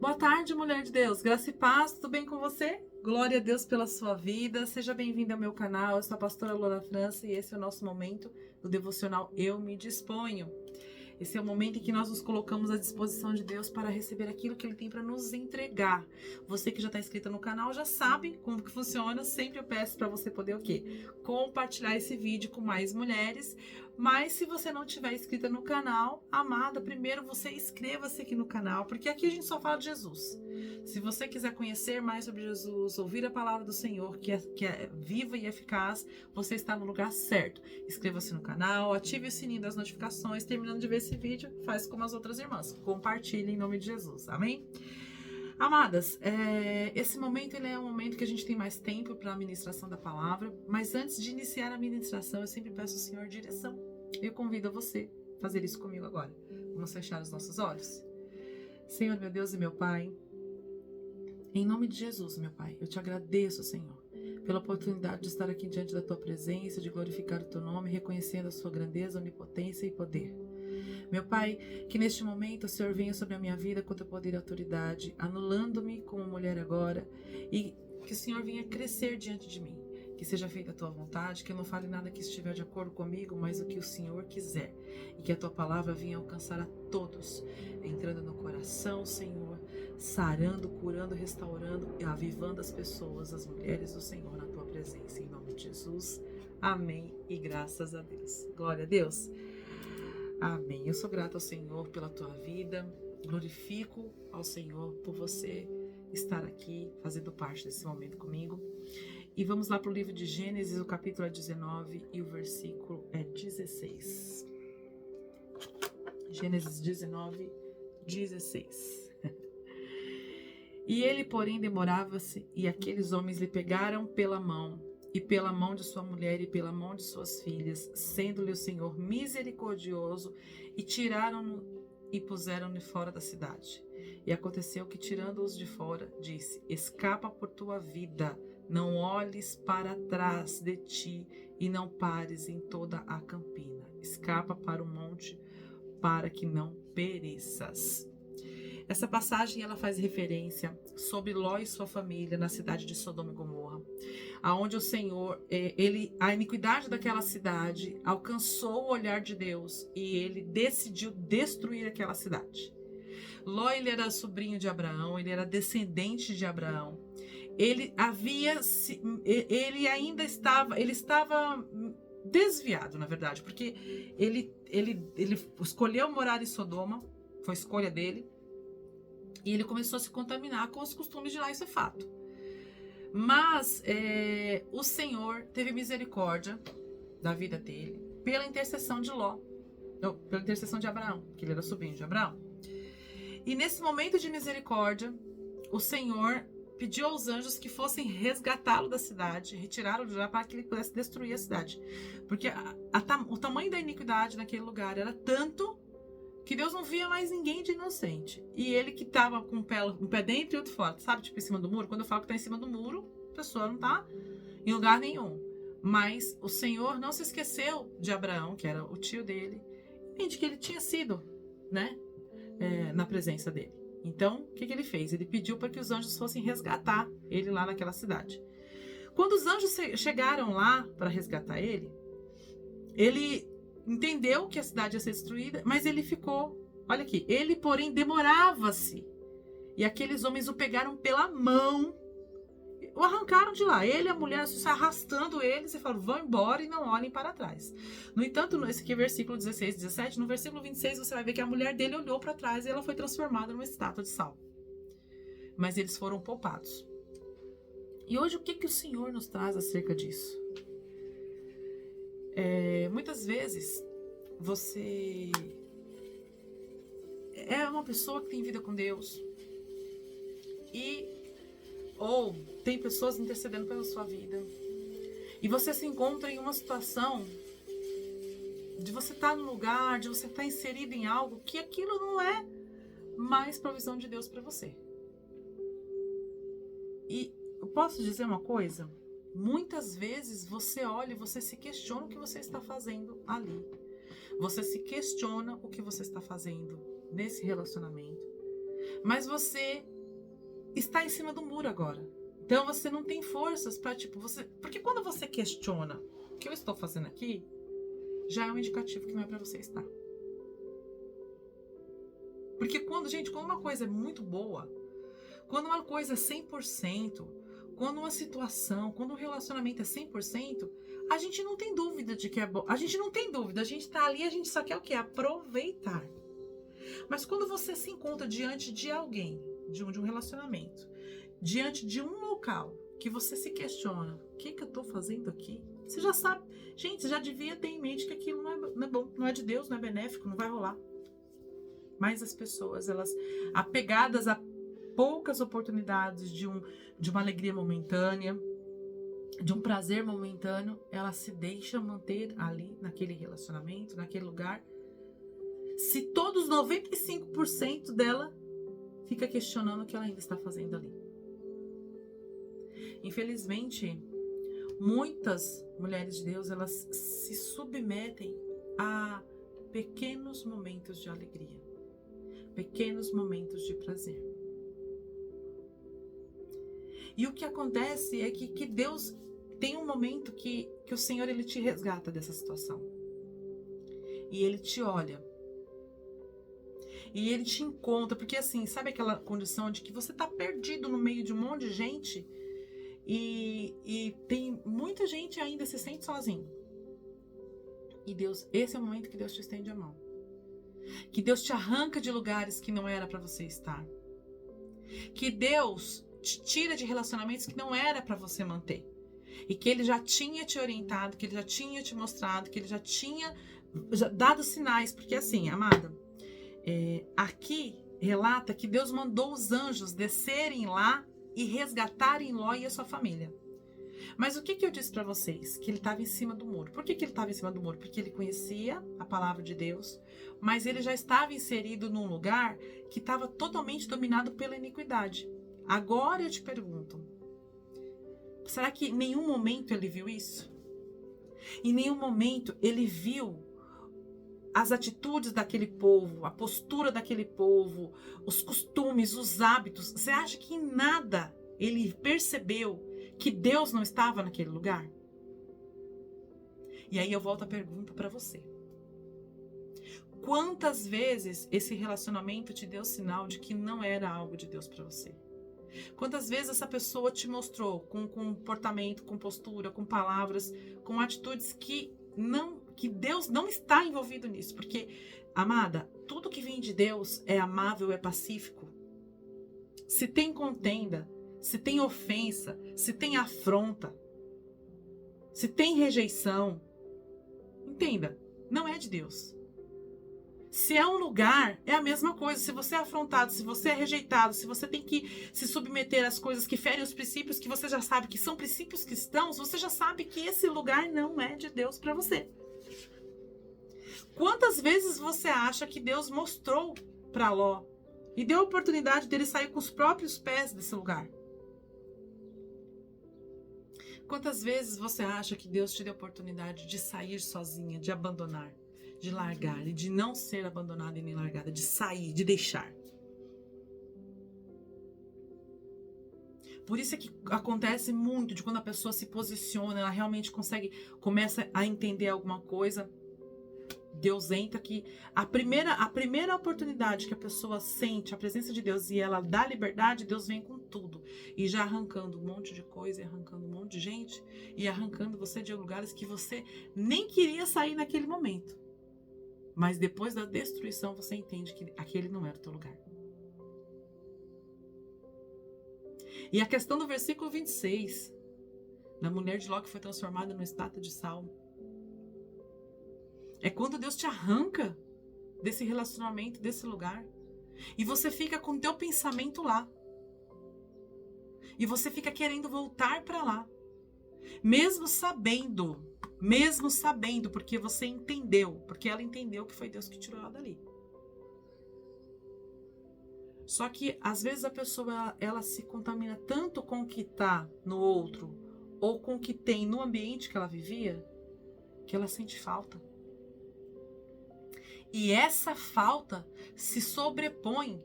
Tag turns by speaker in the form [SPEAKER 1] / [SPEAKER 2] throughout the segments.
[SPEAKER 1] Boa tarde, mulher de Deus. Graça e paz, tudo bem com você? Glória a Deus pela sua vida. Seja bem-vinda ao meu canal. Eu sou a pastora Lona França e esse é o nosso momento do devocional Eu Me Disponho. Esse é o momento em que nós nos colocamos à disposição de Deus para receber aquilo que Ele tem para nos entregar. Você que já está inscrita no canal já sabe como que funciona. Sempre eu peço para você poder o quê? Compartilhar esse vídeo com mais mulheres. Mas se você não estiver inscrita no canal, amada, primeiro você inscreva-se aqui no canal, porque aqui a gente só fala de Jesus. Se você quiser conhecer mais sobre Jesus, ouvir a palavra do Senhor, que é viva e eficaz, você está no lugar certo. Inscreva-se no canal, ative o sininho das notificações. Terminando de ver esse vídeo, faz como as outras irmãs. Compartilhe em nome de Jesus. Amém? Amadas, esse momento ele é um momento que a gente tem mais tempo para a ministração da palavra, mas antes de iniciar a ministração, eu sempre peço ao Senhor direção. Eu convido a você a fazer isso comigo agora. Vamos fechar os nossos olhos? Senhor, meu Deus e meu Pai, em nome de Jesus, meu Pai, eu te agradeço, Senhor, pela oportunidade de estar aqui diante da Tua presença, de glorificar o Teu nome, reconhecendo a Sua grandeza, onipotência e poder. Meu Pai, que neste momento o Senhor venha sobre a minha vida com o Teu poder e autoridade, anulando-me como mulher agora, e que o Senhor venha crescer diante de mim. Que seja feita a Tua vontade, que eu não fale nada que estiver de acordo comigo, mas o que o Senhor quiser. E que a Tua palavra venha alcançar a todos, entrando no coração, Senhor, sarando, curando, restaurando e avivando as pessoas, as mulheres do Senhor na Tua presença. Em nome de Jesus. Amém e graças a Deus. Glória a Deus. Amém. Eu sou grata ao Senhor pela tua vida, glorifico ao Senhor por você estar aqui, fazendo parte desse momento comigo. E vamos lá para o livro de Gênesis, o capítulo é 19 e o versículo é 16. Gênesis 19, 16. E ele, porém, demorava-se, e aqueles homens lhe pegaram pela mão, e pela mão de sua mulher e pela mão de suas filhas, sendo-lhe o Senhor misericordioso, e tiraram-no e puseram-no fora da cidade. E aconteceu que, tirando-os de fora, disse: escapa por tua vida, não olhes para trás de ti, e não pares em toda a campina. Escapa para o monte, para que não pereças. Essa passagem ela faz referência sobre Ló e sua família na cidade de Sodoma e Gomorra, aonde o Senhor, a iniquidade daquela cidade alcançou o olhar de Deus e ele decidiu destruir aquela cidade. Ló, ele era sobrinho de Abraão, ele era descendente de Abraão. Ele estava desviado, na verdade, porque ele escolheu morar em Sodoma, foi escolha dele. E ele começou a se contaminar com os costumes de lá, isso é fato. Mas o Senhor teve misericórdia da vida dele pela intercessão de Ló, pela intercessão de Abraão, que ele era sobrinho de Abraão. E nesse momento de misericórdia, o Senhor pediu aos anjos que fossem resgatá-lo da cidade, retirá-lo de lá para que ele pudesse destruir a cidade. Porque o tamanho da iniquidade naquele lugar era tanto que Deus não via mais ninguém de inocente. E ele que estava com um pé dentro e outro fora, sabe, tipo em cima do muro? Quando eu falo que está em cima do muro, a pessoa não está em lugar nenhum. Mas o Senhor não se esqueceu de Abraão, que era o tio dele, nem de que ele tinha sido, né, na presença dele. Então, o que ele fez? Ele pediu para que os anjos fossem resgatar ele lá naquela cidade. Quando os anjos chegaram lá para resgatar ele entendeu que a cidade ia ser destruída, mas ele ficou, olha aqui, ele porém demorava-se, e aqueles homens o pegaram pela mão, o arrancaram de lá, ele e a mulher se arrastando eles, e falaram, vão embora e não olhem para trás. No entanto, esse aqui é versículo 16, 17, no versículo 26 você vai ver que a mulher dele olhou para trás e ela foi transformada numa estátua de sal, mas eles foram poupados. E hoje o que o Senhor nos traz acerca disso? Muitas vezes você é uma pessoa que tem vida com Deus ou tem pessoas intercedendo pela sua vida e você se encontra em uma situação de você estar no lugar, de você estar inserido em algo que aquilo não é mais provisão de Deus para você. E eu posso dizer uma coisa? Muitas vezes você olha e você se questiona o que você está fazendo ali. Você se questiona o que você está fazendo nesse relacionamento. Mas você está em cima do muro agora. Então você não tem forças para porque quando você questiona o que eu estou fazendo aqui, já é um indicativo que não é para você estar. Porque quando uma coisa é muito boa, quando uma coisa é 100%, quando uma situação, quando um relacionamento é 100%, a gente não tem dúvida de que é bom. A gente não tem dúvida, a gente tá ali, a gente só quer o quê? Aproveitar. Mas quando você se encontra diante de alguém, de um relacionamento, diante de um local, que você se questiona, o que eu tô fazendo aqui? Você já sabe, gente, você já devia ter em mente que aquilo não é bom, não é de Deus, não é benéfico, não vai rolar. Mas as pessoas, elas apegadas a poucas oportunidades de uma alegria momentânea, de um prazer momentâneo, ela se deixa manter ali, naquele relacionamento, naquele lugar. Se todos 95% dela fica questionando o que ela ainda está fazendo ali. Infelizmente, muitas mulheres de Deus, elas se submetem a pequenos momentos de alegria, pequenos momentos de prazer. E o que acontece é que Deus tem um momento que o Senhor, ele te resgata dessa situação. E ele te olha. E ele te encontra, porque assim, sabe aquela condição de que você tá perdido no meio de um monte de gente e tem muita gente ainda se sente sozinho. E Deus, esse é o momento que Deus te estende a mão. Que Deus te arranca de lugares que não era para você estar. Que Deus te tira de relacionamentos que não era para você manter. E que ele já tinha te orientado, que ele já tinha te mostrado, que ele já tinha dado sinais. Porque assim, amada, aqui relata que Deus mandou os anjos descerem lá e resgatarem Ló e a sua família. Mas o que eu disse para vocês? Que ele estava em cima do muro. Por que ele estava em cima do muro? Porque ele conhecia a palavra de Deus, mas ele já estava inserido num lugar que estava totalmente dominado pela iniquidade. Agora eu te pergunto, será que em nenhum momento ele viu isso? Em nenhum momento ele viu as atitudes daquele povo, a postura daquele povo, os costumes, os hábitos? Você acha que em nada ele percebeu que Deus não estava naquele lugar? E aí eu volto a pergunta para você. Quantas vezes esse relacionamento te deu sinal de que não era algo de Deus para você? Quantas vezes essa pessoa te mostrou com comportamento, com postura, com palavras, com atitudes que Deus não está envolvido nisso? Porque, amada, tudo que vem de Deus é amável, é pacífico. Se tem contenda, se tem ofensa, se tem afronta, se tem rejeição, entenda, não é de Deus. Se é um lugar, é a mesma coisa. Se você é afrontado, se você é rejeitado, se você tem que se submeter às coisas que ferem os princípios que você já sabe que são princípios cristãos, você já sabe que esse lugar não é de Deus para você. Quantas vezes você acha que Deus mostrou para Ló e deu a oportunidade dele sair com os próprios pés desse lugar? Quantas vezes você acha que Deus te deu a oportunidade de sair sozinha, de abandonar, de largar e de não ser abandonada e nem largada, de sair, de deixar? Por isso é que acontece muito de quando a pessoa se posiciona, ela realmente começa a entender alguma coisa, Deus entra que a primeira oportunidade que a pessoa sente a presença de Deus e ela dá liberdade, Deus vem com tudo. E já arrancando um monte de coisa, e arrancando um monte de gente, e arrancando você de lugares que você nem queria sair naquele momento. Mas depois da destruição você entende que aquele não era o teu lugar. E a questão do versículo 26, da mulher de Ló que foi transformada numa estátua de sal, é quando Deus te arranca desse relacionamento, desse lugar. E você fica com o teu pensamento lá. E você fica querendo voltar para lá. Mesmo sabendo, porque você entendeu, porque ela entendeu que foi Deus que tirou ela dali. Só que às vezes a pessoa ela se contamina tanto com o que está no outro ou com o que tem no ambiente que ela vivia, que ela sente falta. E essa falta se sobrepõe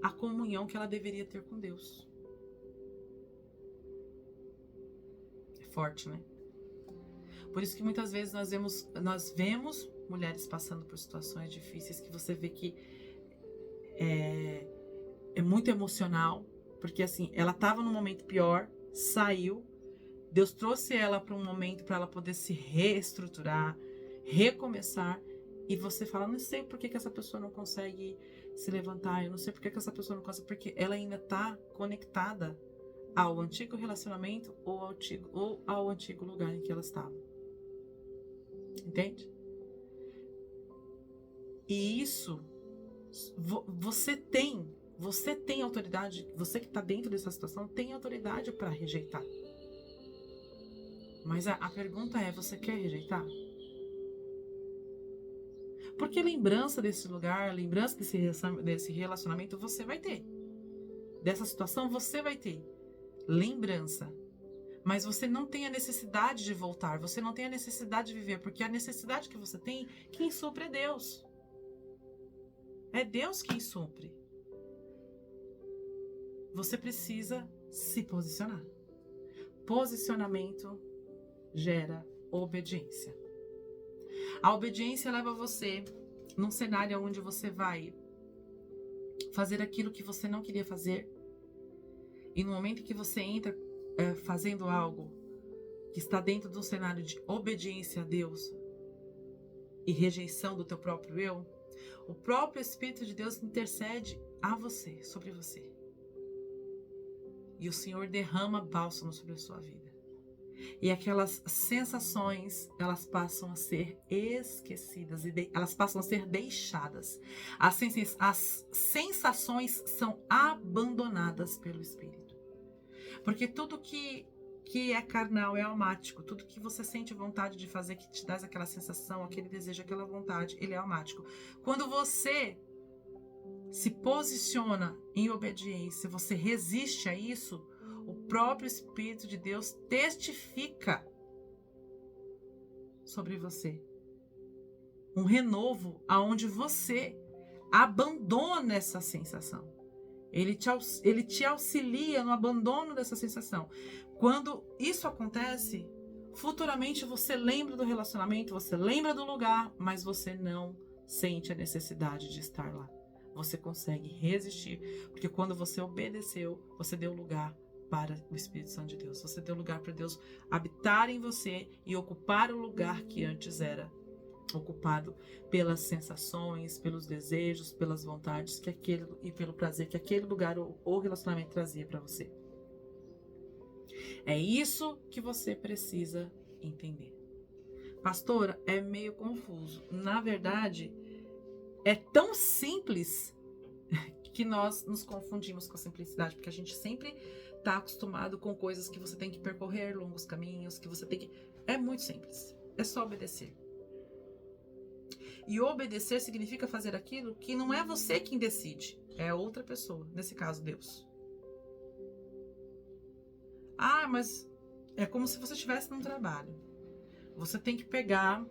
[SPEAKER 1] à comunhão que ela deveria ter com Deus. forte, né? Por isso que muitas vezes nós vemos mulheres passando por situações difíceis que você vê que é muito emocional, porque assim, ela estava num momento pior, saiu, Deus trouxe ela para um momento para ela poder se reestruturar, recomeçar, e você fala, não sei por que essa pessoa não consegue se levantar, eu não sei por que essa pessoa não consegue, porque ela ainda está conectada ao antigo relacionamento ou ao antigo lugar em que ela estava. Entende? E isso, você tem autoridade, você que está dentro dessa situação tem autoridade para rejeitar. Mas a pergunta é, você quer rejeitar? Porque lembrança desse lugar, lembrança desse relacionamento você vai ter. Dessa situação você vai ter lembrança. Mas você não tem a necessidade de voltar, você não tem a necessidade de viver, porque a necessidade que você tem, quem supre é Deus. É Deus quem supre. Você precisa se posicionar. Posicionamento gera obediência. A obediência leva você num cenário onde você vai fazer aquilo que você não queria fazer. E no momento que você entra fazendo algo que está dentro de um cenário de obediência a Deus e rejeição do teu próprio eu, o próprio Espírito de Deus intercede a você, sobre você. E o Senhor derrama bálsamo sobre a sua vida. E aquelas sensações, elas passam a ser esquecidas, elas passam a ser deixadas. As sensações são abandonadas pelo Espírito. Porque tudo que é carnal é almático. Tudo que você sente vontade de fazer, que te dá aquela sensação, aquele desejo, aquela vontade, ele é almático. Quando você se posiciona em obediência, você resiste a isso, o próprio Espírito de Deus testifica sobre você. Um renovo aonde você abandona essa sensação. Ele te auxilia no abandono dessa sensação. Quando isso acontece, futuramente você lembra do relacionamento, você lembra do lugar, mas você não sente a necessidade de estar lá. Você consegue resistir, porque quando você obedeceu, você deu lugar para o Espírito Santo de Deus. Você deu lugar para Deus habitar em você e ocupar o lugar que antes era ocupado pelas sensações, pelos desejos, pelas vontades e pelo prazer que aquele lugar ou relacionamento trazia para você. É isso que você precisa entender. Pastora, é meio confuso. Na verdade, é tão simples que nós nos confundimos com a simplicidade, porque a gente sempre está acostumado com coisas que você tem que percorrer longos caminhos, que você tem que... É muito simples. É só obedecer. E obedecer significa fazer aquilo que não é você quem decide, é outra pessoa, nesse caso, Deus. Ah, mas é como se você estivesse num trabalho. Você tem que pegar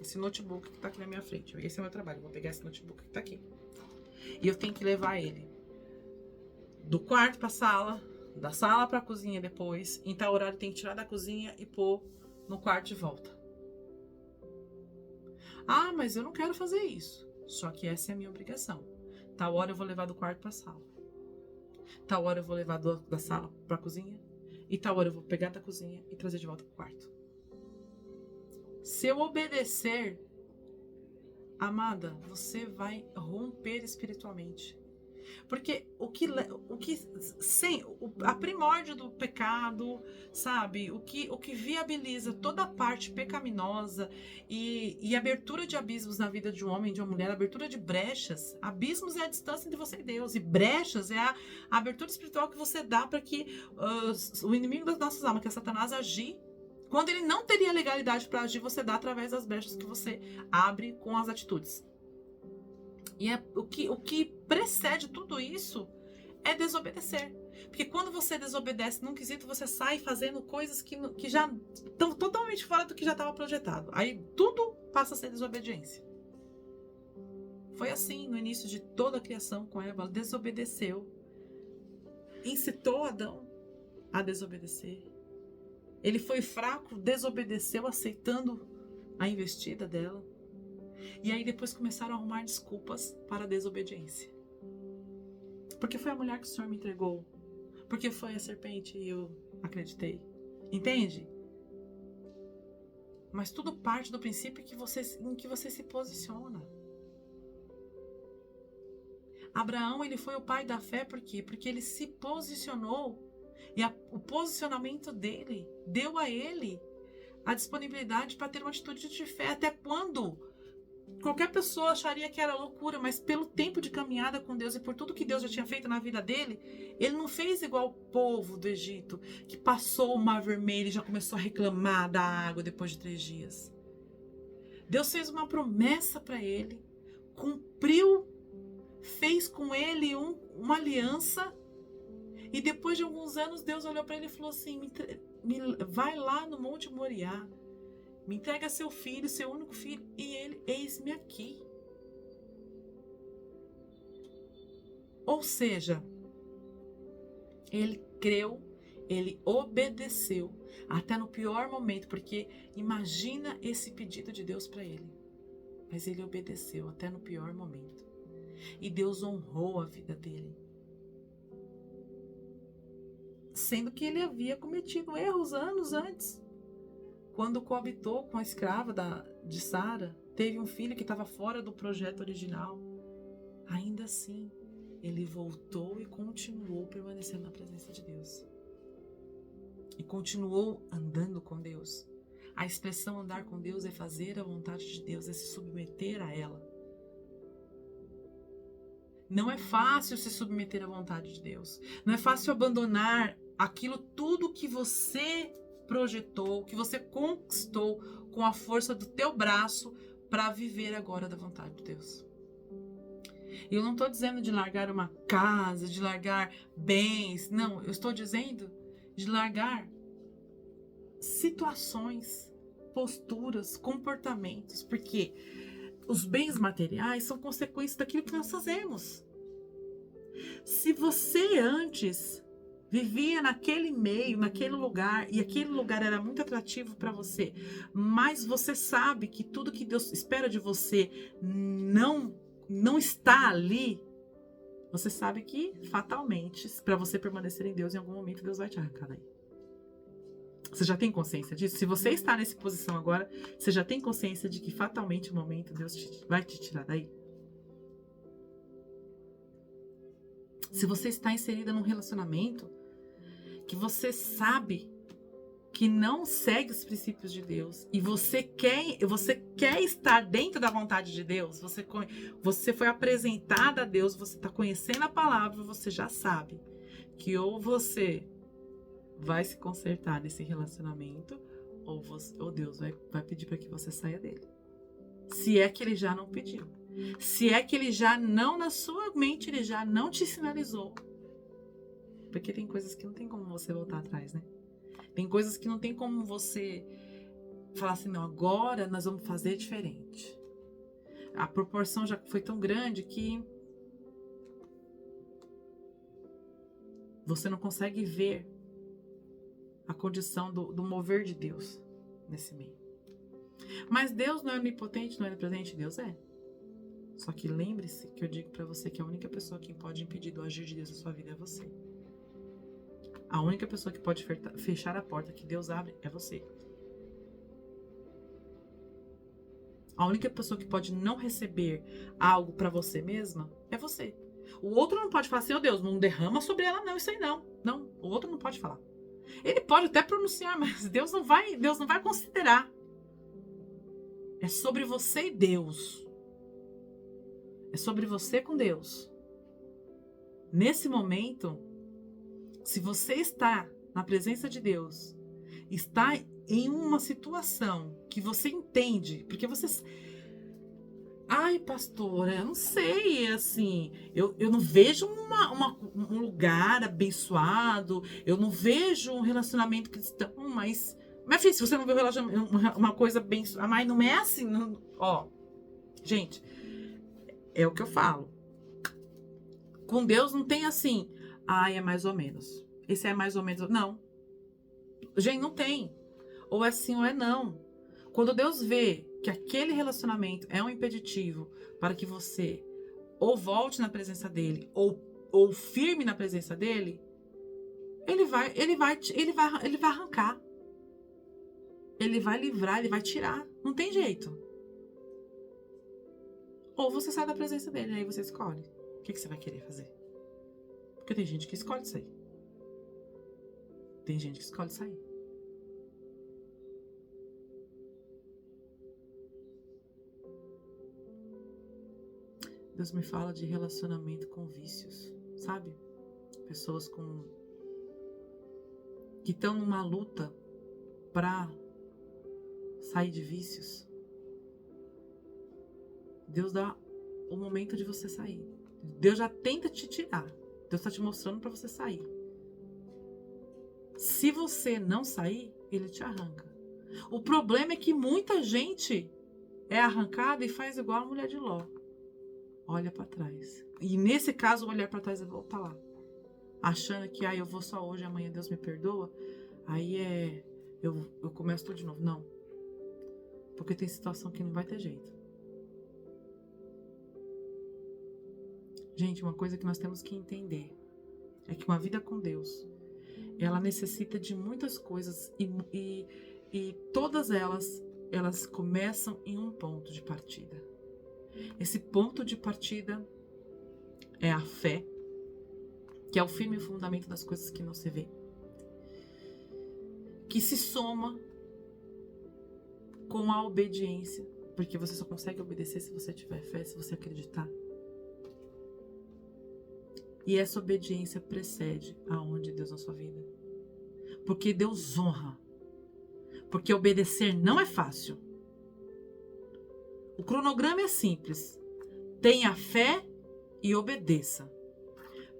[SPEAKER 1] esse notebook que está aqui na minha frente. Esse é o meu trabalho, eu vou pegar esse notebook que está aqui. E eu tenho que levar ele do quarto para a sala, da sala para a cozinha depois. Em tal horário tem que tirar da cozinha e pôr no quarto de volta. Ah, mas eu não quero fazer isso. Só que essa é a minha obrigação. Tal hora eu vou levar do quarto para a sala. Tal hora eu vou levar da sala para a cozinha. E tal hora eu vou pegar da cozinha e trazer de volta para o quarto. Se eu obedecer, amada, você vai romper espiritualmente. Porque a primórdia do pecado, sabe? O que viabiliza toda a parte pecaminosa e abertura de abismos na vida de um homem e de uma mulher, abertura de brechas. Abismos é a distância entre você e Deus, e brechas é a abertura espiritual que você dá para que o inimigo das nossas almas, que é Satanás, agir. Quando ele não teria legalidade para agir, você dá através das brechas que você abre com as atitudes. E o que precede tudo isso é desobedecer. Porque quando você desobedece num quesito, você sai fazendo coisas que já estão totalmente fora do que já estava projetado. Aí tudo passa a ser desobediência. Foi assim no início de toda a criação com Eva. Ela desobedeceu. Incitou Adão a desobedecer. Ele foi fraco, desobedeceu, aceitando a investida dela. E aí depois começaram a arrumar desculpas para a desobediência. Porque foi a mulher que o Senhor me entregou. Porque foi a serpente e eu acreditei. Entende? Mas tudo parte do princípio em que você se posiciona. Abraão, ele foi o pai da fé, por quê? Porque ele se posicionou. E o posicionamento dele deu a ele a disponibilidade para ter uma atitude de fé. Até quando qualquer pessoa acharia que era loucura, mas pelo tempo de caminhada com Deus e por tudo que Deus já tinha feito na vida dele, ele não fez igual o povo do Egito, que passou o Mar Vermelho e já começou a reclamar da água depois de 3 dias. Deus fez uma promessa para ele, cumpriu, fez com ele uma aliança, e depois de alguns anos Deus olhou para ele e falou assim: vai lá no Monte Moriá, me entrega seu filho, seu único filho, e ele, eis-me aqui. Ou seja, ele creu, ele obedeceu, até no pior momento, porque imagina esse pedido de Deus para ele. Mas ele obedeceu até no pior momento. E Deus honrou a vida dele. Sendo que ele havia cometido erros anos antes. Quando coabitou com a escrava de Sara, teve um filho que estava fora do projeto original. Ainda assim, ele voltou e continuou permanecendo na presença de Deus. E continuou andando com Deus. A expressão andar com Deus é fazer a vontade de Deus, é se submeter a ela. Não é fácil se submeter à vontade de Deus. Não é fácil abandonar aquilo tudo que você projetou, que você conquistou com a força do teu braço para viver agora da vontade de Deus. Eu não estou dizendo de largar uma casa, de largar bens. Não, eu estou dizendo de largar situações, posturas, comportamentos, porque os bens materiais são consequência daquilo que nós fazemos. Se você antes vivia naquele meio, naquele lugar, e aquele lugar era muito atrativo para você, mas você sabe que tudo que Deus espera de você não está ali, você sabe que fatalmente, para você permanecer em Deus, em algum momento Deus vai te arrancar daí. Você já tem consciência disso? Se você está nessa posição agora, você já tem consciência de que fatalmente um momento Deus vai te tirar daí? Se você está inserida num relacionamento que você sabe que não segue os princípios de Deus e você quer estar dentro da vontade de Deus, você foi apresentada a Deus, você está conhecendo a palavra, você já sabe que ou você vai se consertar nesse relacionamento ou Deus vai pedir para que você saia dele. Se é que ele já não pediu. Se é que ele já não, na sua mente, ele já não te sinalizou. Porque tem coisas que não tem como você voltar atrás, né? Tem coisas que não tem como você falar assim, não, agora nós vamos fazer diferente. A proporção já foi tão grande que você não consegue ver a condição do mover de Deus nesse meio. Mas Deus não é onipotente, não é onipresente, Deus é. Só que lembre-se que eu digo pra você que a única pessoa que pode impedir do agir de Deus na sua vida é você. A única pessoa que pode fechar a porta que Deus abre é você. A única pessoa que pode não receber algo pra você mesma é você. O outro não pode falar assim, Deus, não derrama sobre ela não, isso aí não. Não, o outro não pode falar. Ele pode até pronunciar, mas Deus não vai considerar. É sobre você e Deus. É sobre você com Deus. Nesse momento, se você está na presença de Deus, está em uma situação que você entende, porque você... Ai, pastora, eu não sei, assim, eu não vejo um lugar abençoado, eu não vejo um relacionamento cristão, mas filho, se você não vê uma coisa abençoada, mas não é assim, não, ó, gente, é o que eu falo, com Deus não tem assim, ai, é mais ou menos, esse é mais ou menos, não, Gente, não tem. Ou é sim ou é não. Quando Deus vê que aquele relacionamento é um impeditivo para que você ou volte na presença dele, ou firme na presença dele, ele vai arrancar. Ele vai livrar, ele vai tirar. Não tem jeito. Ou você sai da presença dele, aí você escolhe. O que você vai querer fazer? Porque tem gente que escolhe sair. Tem gente que escolhe sair. Deus me fala de relacionamento com vícios, sabe? Pessoas que estão numa luta para sair de vícios. Deus dá o momento de você sair. Deus já tenta te tirar. Deus está te mostrando para você sair. Se você não sair, ele te arranca. O problema é que muita gente é arrancada e faz igual a mulher de Ló. Olha para trás. E nesse caso, olhar para trás é voltar lá. Achando que eu vou só hoje, amanhã Deus me perdoa. Aí eu começo tudo de novo. Não. Porque tem situação que não vai ter jeito. Gente, uma coisa que nós temos que entender é que uma vida com Deus, ela necessita de muitas coisas e todas elas começam em um ponto de partida. Esse ponto de partida é a fé, que é o firme fundamento das coisas que não se vê, que se soma com a obediência, porque você só consegue obedecer se você tiver fé, se você acreditar. E essa obediência precede aonde Deus na sua vida. Porque Deus honra. Porque obedecer não é fácil. O cronograma é simples. Tenha fé e obedeça.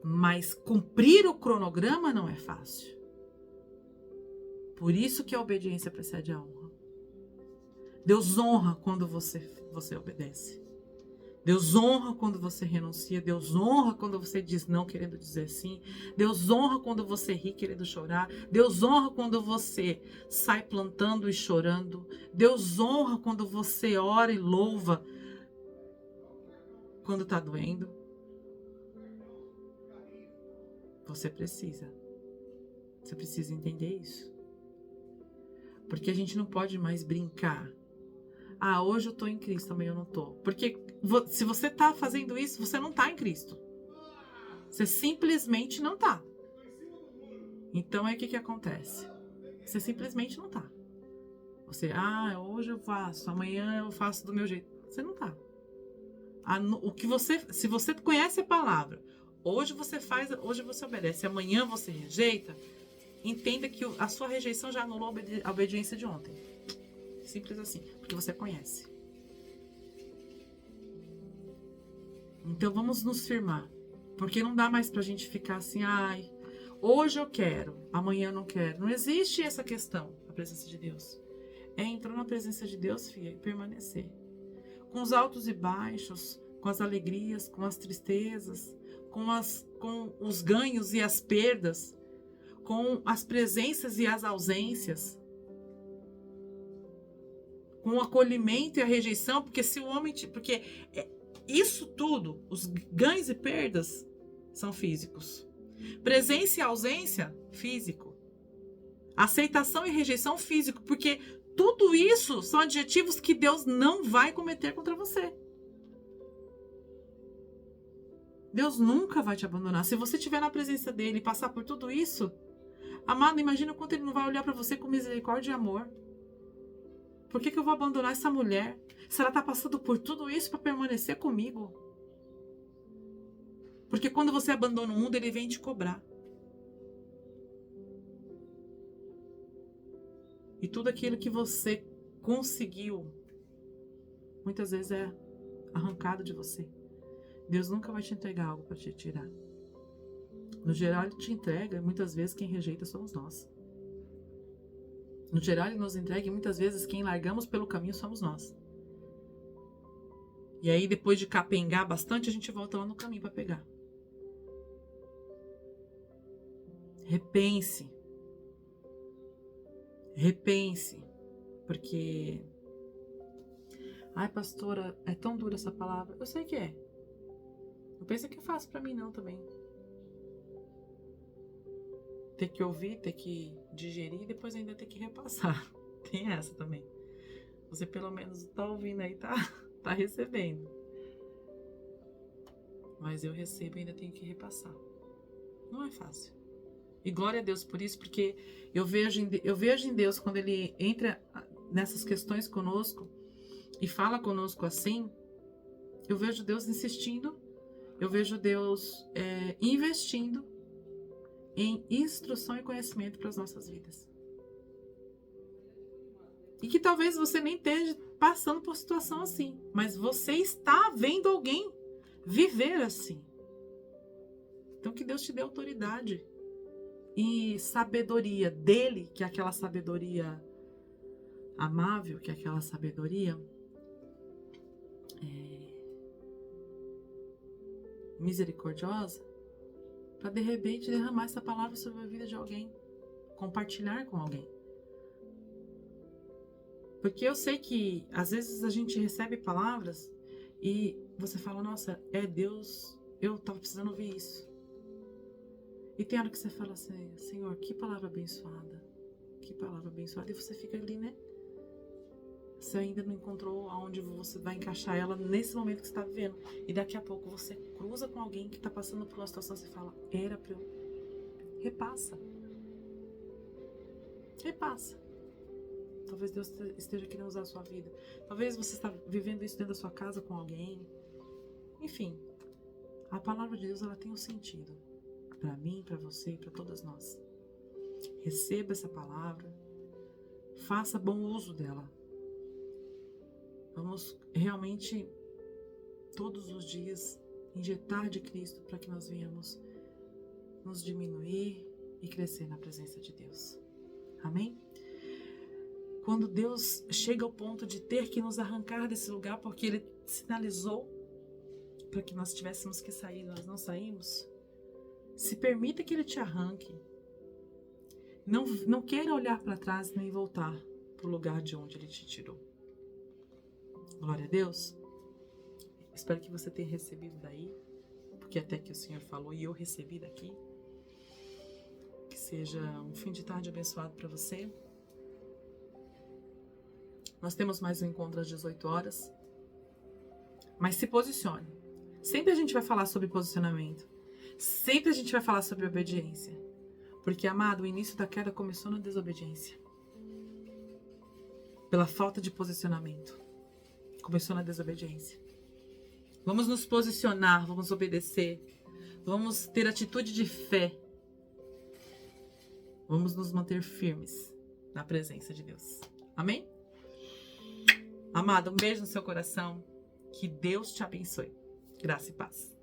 [SPEAKER 1] Mas cumprir o cronograma não é fácil. Por isso que a obediência precede a honra. Deus honra quando você obedece. Deus honra quando você renuncia. Deus honra quando você diz não querendo dizer sim. Deus honra quando você ri querendo chorar. Deus honra quando você sai plantando e chorando. Deus honra quando você ora e louva quando está doendo. Você precisa entender isso. Porque a gente não pode mais brincar. Hoje eu tô em Cristo, amanhã eu não tô. Porque se você tá fazendo isso, você não tá em Cristo. Você simplesmente não tá. Então aí o que acontece? Você simplesmente não tá. Você, hoje eu faço, amanhã eu faço do meu jeito. Você não tá. Se você conhece a palavra, hoje você faz, hoje você obedece, amanhã você rejeita, entenda que a sua rejeição já anulou a obediência de ontem. Simples assim, porque você conhece. Então vamos nos firmar, porque não dá mais pra gente ficar assim, hoje eu quero, amanhã eu não quero. Não existe essa questão, a presença de Deus. Entrou na presença de Deus, filha, e permanecer. Com os altos e baixos, com as alegrias, com as tristezas, com os ganhos e as perdas, com as presenças e as ausências, com o acolhimento e a rejeição, porque se o homem... Porque isso tudo, os ganhos e perdas, são físicos. Presença e ausência, físico. Aceitação e rejeição, físico. Porque tudo isso são adjetivos que Deus não vai cometer contra você. Deus nunca vai te abandonar. Se você estiver na presença dele e passar por tudo isso, amado, imagina o quanto ele não vai olhar para você com misericórdia e amor. Por que eu vou abandonar essa mulher? Se ela está passando por tudo isso para permanecer comigo? Porque quando você abandona o mundo, ele vem te cobrar. E tudo aquilo que você conseguiu, muitas vezes é arrancado de você. Deus nunca vai te entregar algo para te tirar. No geral, ele te entrega, e muitas vezes quem rejeita somos nós. No geral, ele nos entrega e muitas vezes quem largamos pelo caminho somos nós. E aí, depois de capengar bastante, a gente volta lá no caminho para pegar. Repense. repense, porque... Ai, pastora, é tão dura essa palavra. Eu sei que é. Não pensa que é fácil pra mim não também. Ter que ouvir, ter que digerir e depois ainda ter que repassar. Tem essa também. Você pelo menos tá ouvindo aí, tá recebendo. Mas eu recebo e ainda tenho que repassar. Não é fácil. E glória a Deus por isso, porque eu vejo em Deus quando Ele entra nessas questões conosco e fala conosco assim, eu vejo Deus insistindo, eu vejo Deus investindo em instrução e conhecimento para as nossas vidas. E que talvez você nem esteja passando por situação assim, mas você está vendo alguém viver assim. Então que Deus te dê autoridade e sabedoria dele, que é aquela sabedoria amável, que é aquela sabedoria misericordiosa, para de repente derramar essa palavra sobre a vida de alguém, compartilhar com alguém. Porque eu sei que às vezes a gente recebe palavras e você fala, nossa, é Deus, eu estava precisando ouvir isso. E tem hora que você fala assim, Senhor, que palavra abençoada, que palavra abençoada. E você fica ali, né? Você ainda não encontrou aonde você vai encaixar ela nesse momento que você está vivendo. E daqui a pouco você cruza com alguém que está passando por uma situação e você fala, era para eu... Repassa. Repassa. Talvez Deus esteja querendo usar a sua vida. Talvez você está vivendo isso dentro da sua casa com alguém. Enfim, a palavra de Deus ela tem um sentido. Para mim, para você e para todas nós. Receba essa palavra. Faça bom uso dela. Vamos realmente, todos os dias, injetar de Cristo para que nós venhamos nos diminuir e crescer na presença de Deus. Amém? Quando Deus chega ao ponto de ter que nos arrancar desse lugar, porque Ele sinalizou para que nós tivéssemos que sair, nós não saímos, se permita que Ele te arranque. Não queira olhar para trás nem voltar para o lugar de onde Ele te tirou. Glória a Deus. Espero que você tenha recebido daí, porque até que o Senhor falou e eu recebi daqui. Que seja um fim de tarde abençoado para você. Nós temos mais um encontro às 18 horas. Mas se posicione. Sempre a gente vai falar sobre posicionamento. Sempre a gente vai falar sobre obediência. Porque, amado, o início da queda começou na desobediência. Pela falta de posicionamento. Começou na desobediência. Vamos nos posicionar, vamos obedecer. Vamos ter atitude de fé. Vamos nos manter firmes na presença de Deus. Amém? Amada, um beijo no seu coração. Que Deus te abençoe. Graça e paz.